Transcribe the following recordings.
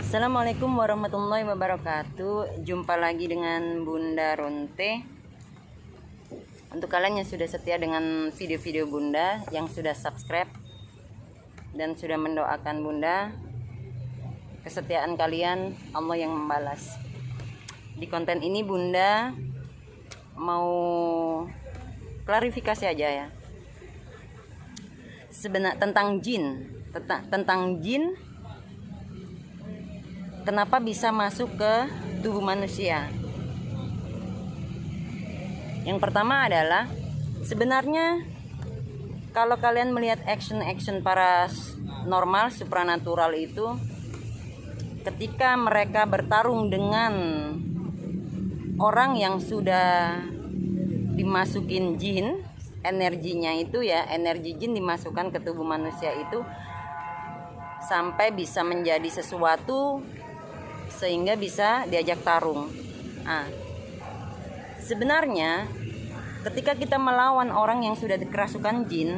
Assalamualaikum warahmatullahi wabarakatuh. Jumpa lagi dengan Bunda Ronte. Untuk kalian yang sudah setia dengan video-video Bunda, yang sudah subscribe dan sudah mendoakan Bunda, kesetiaan kalian Allah yang membalas. Di konten ini Bunda mau klarifikasi aja ya. Sebenarnya tentang jin. Kenapa bisa masuk ke tubuh manusia? Yang pertama adalah sebenarnya kalau kalian melihat action para normal supranatural itu, ketika mereka bertarung dengan orang yang sudah dimasukin jin, energinya itu ya, energi jin dimasukkan ke tubuh manusia itu sampai bisa menjadi sesuatu sehingga bisa diajak tarung. Sebenarnya ketika kita melawan orang yang sudah dikerasukan jin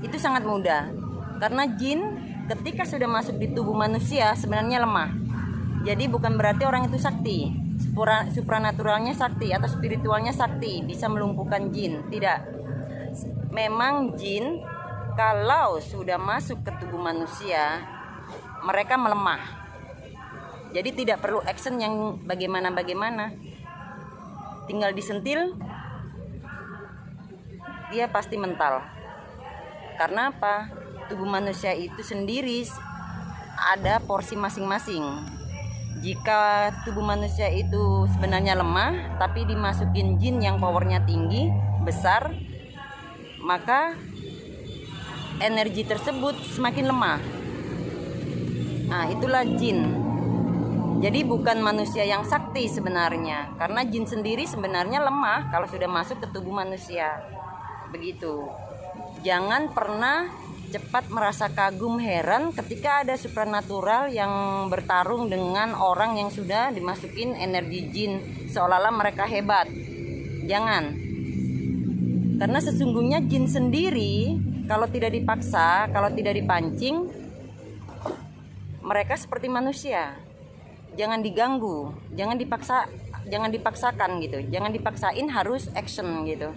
itu sangat mudah, karena jin ketika sudah masuk di tubuh manusia sebenarnya lemah. Jadi bukan berarti orang itu sakti, supranaturalnya sakti atau spiritualnya sakti, bisa melumpuhkan jin. Tidak. Memang jin kalau sudah masuk ke tubuh manusia mereka melemah. Jadi tidak perlu action yang bagaimana. Tinggal disentil, dia pasti mental. Karena apa? Tubuh manusia itu sendiri ada porsi masing-masing. Jika tubuh manusia itu sebenarnya lemah, tapi dimasukin jin yang powernya tinggi, besar, maka energi tersebut semakin lemah. Itulah jin. Jadi bukan manusia yang sakti sebenarnya, karena jin sendiri sebenarnya lemah kalau sudah masuk ke tubuh manusia. Begitu. Jangan pernah cepat merasa kagum heran ketika ada supranatural yang bertarung dengan orang yang sudah dimasukin energi jin seolah-olah mereka hebat. Jangan. Karena sesungguhnya jin sendiri kalau tidak dipaksa, kalau tidak dipancing, mereka seperti manusia. Jangan diganggu, jangan dipaksakan gitu. Jangan dipaksain harus action gitu.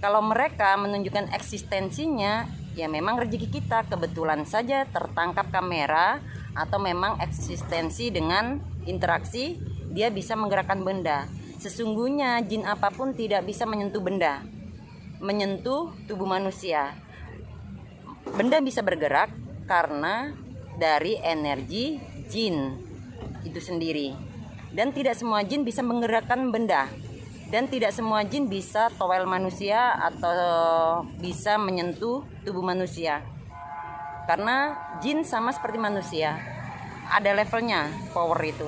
Kalau mereka menunjukkan eksistensinya, ya memang rezeki kita, kebetulan saja tertangkap kamera atau memang eksistensi dengan interaksi dia bisa menggerakkan benda. Sesungguhnya jin apapun tidak bisa menyentuh benda, menyentuh tubuh manusia. Benda bisa bergerak karena dari energi jin itu sendiri, dan tidak semua jin bisa menggerakkan benda, dan tidak semua jin bisa towel manusia atau bisa menyentuh tubuh manusia, karena jin sama seperti manusia, ada levelnya power itu.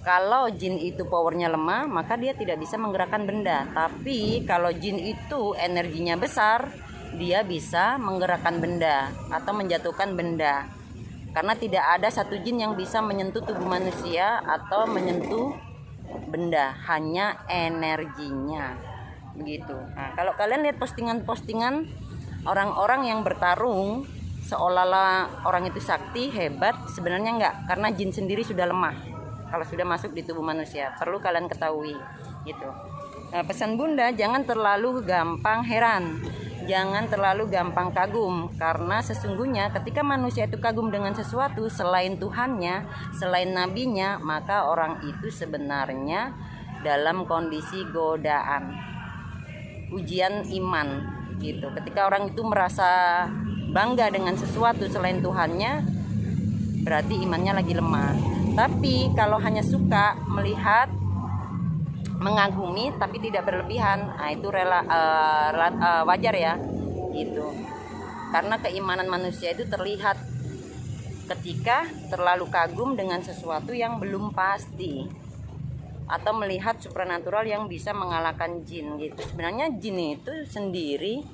Kalau jin itu powernya lemah, maka dia tidak bisa menggerakkan benda. Tapi kalau jin itu energinya besar, dia bisa menggerakkan benda atau menjatuhkan benda. Karena tidak ada satu jin yang bisa menyentuh tubuh manusia atau menyentuh benda, hanya energinya. Begitu. Kalau kalian lihat postingan orang-orang yang bertarung seolah-olah orang itu sakti, hebat, sebenarnya enggak, karena jin sendiri sudah lemah kalau sudah masuk di tubuh manusia. Perlu kalian ketahui gitu. Pesan Bunda, jangan terlalu gampang heran. Jangan terlalu gampang kagum, karena sesungguhnya ketika manusia itu kagum dengan sesuatu selain Tuhannya, selain nabinya, maka orang itu sebenarnya dalam kondisi godaan, ujian iman gitu. Ketika orang itu merasa bangga dengan sesuatu selain Tuhannya, berarti imannya lagi lemah. Tapi kalau hanya suka melihat, mengagumi tapi tidak berlebihan, itu wajar ya gitu. Karena keimanan manusia itu terlihat ketika terlalu kagum dengan sesuatu yang belum pasti, atau melihat supranatural yang bisa mengalahkan jin gitu. Sebenarnya jin itu sendiri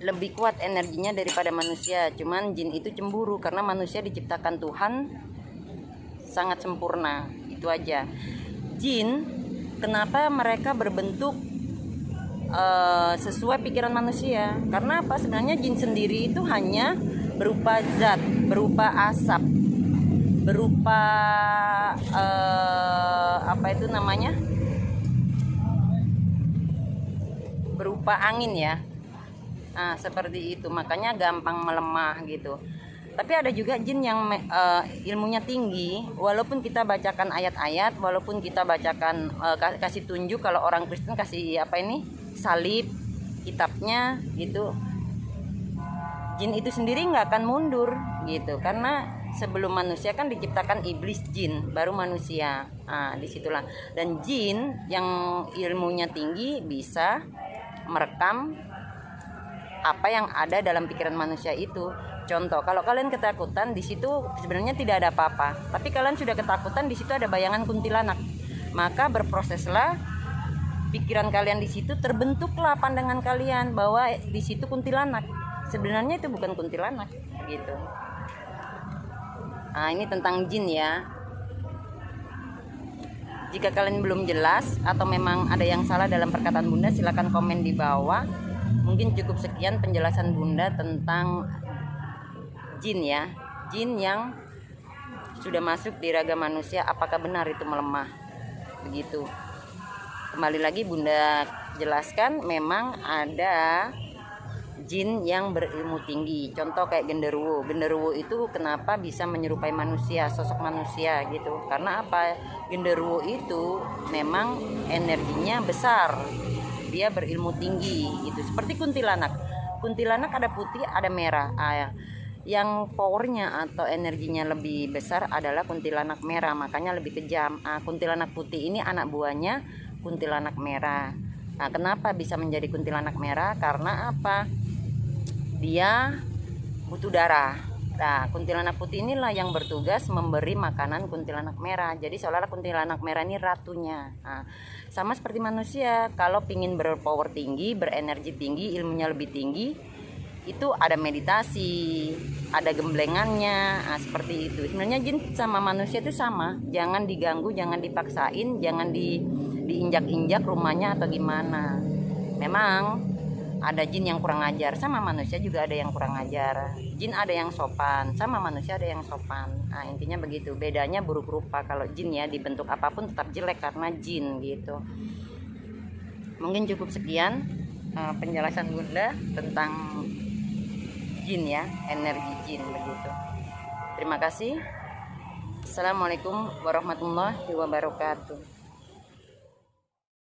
lebih kuat energinya daripada manusia, cuman jin itu cemburu karena manusia diciptakan Tuhan sangat sempurna, itu aja. Jin, kenapa mereka berbentuk sesuai pikiran manusia? Karena apa? Sebenarnya jin sendiri itu hanya berupa zat, berupa asap, berupa apa itu namanya, berupa angin ya. Nah, seperti itu, makanya gampang melemah gitu. Tapi ada juga jin yang ilmunya tinggi, walaupun kita bacakan ayat-ayat, walaupun kita bacakan kasih tunjuk, kalau orang Kristen kasih apa ini, salib, kitabnya gitu, jin itu sendiri nggak akan mundur gitu, karena sebelum manusia kan diciptakan iblis, jin, baru manusia. Nah, disitulah. Dan jin yang ilmunya tinggi bisa merekam apa yang ada dalam pikiran manusia itu. Contoh, kalau kalian ketakutan, di situ sebenarnya tidak ada apa-apa, tapi kalian sudah ketakutan, di situ ada bayangan kuntilanak, maka berproseslah pikiran kalian di situ, terbentuklah pandangan kalian bahwa di situ kuntilanak. Sebenarnya itu bukan kuntilanak gitu. Nah, ini tentang jin ya. Jika kalian belum jelas atau memang ada yang salah dalam perkataan Bunda, silakan komen di bawah. Mungkin cukup sekian penjelasan Bunda tentang jin ya. Jin yang sudah masuk di raga manusia, apakah benar itu melemah? Begitu. Kembali lagi Bunda jelaskan, memang ada jin yang berilmu tinggi. Contoh kayak genderuwo. Genderuwo itu kenapa bisa menyerupai manusia, sosok manusia gitu? Karena apa? Genderuwo itu memang energinya besar. Dia berilmu tinggi gitu. Seperti kuntilanak. Kuntilanak ada putih, ada merah. Yang powernya atau energinya lebih besar adalah kuntilanak merah, makanya lebih kejam. Kuntilanak putih ini anak buahnya kuntilanak merah. Nah, kenapa bisa menjadi kuntilanak merah? Karena apa? Dia butuh darah. Nah, kuntilanak putih inilah yang bertugas memberi makanan kuntilanak merah. Jadi seolah-olah kuntilanak merah ini ratunya. Nah, sama seperti manusia, kalau ingin berpower tinggi, berenergi tinggi, ilmunya lebih tinggi, itu ada meditasi, ada gemblengannya. Nah, seperti itu. Sebenarnya jin sama manusia itu sama. Jangan diganggu, jangan dipaksain, jangan diinjak-injak rumahnya atau gimana. Memang ada jin yang kurang ajar, sama manusia juga ada yang kurang ajar. Jin ada yang sopan, sama manusia ada yang sopan. Nah, intinya begitu. Bedanya buruk rupa. Kalau jin ya dibentuk apapun tetap jelek karena jin gitu. Mungkin cukup sekian penjelasan Bunda tentang jin ya, energi jin begitu. Terima kasih. Assalamualaikum warahmatullahi wabarakatuh.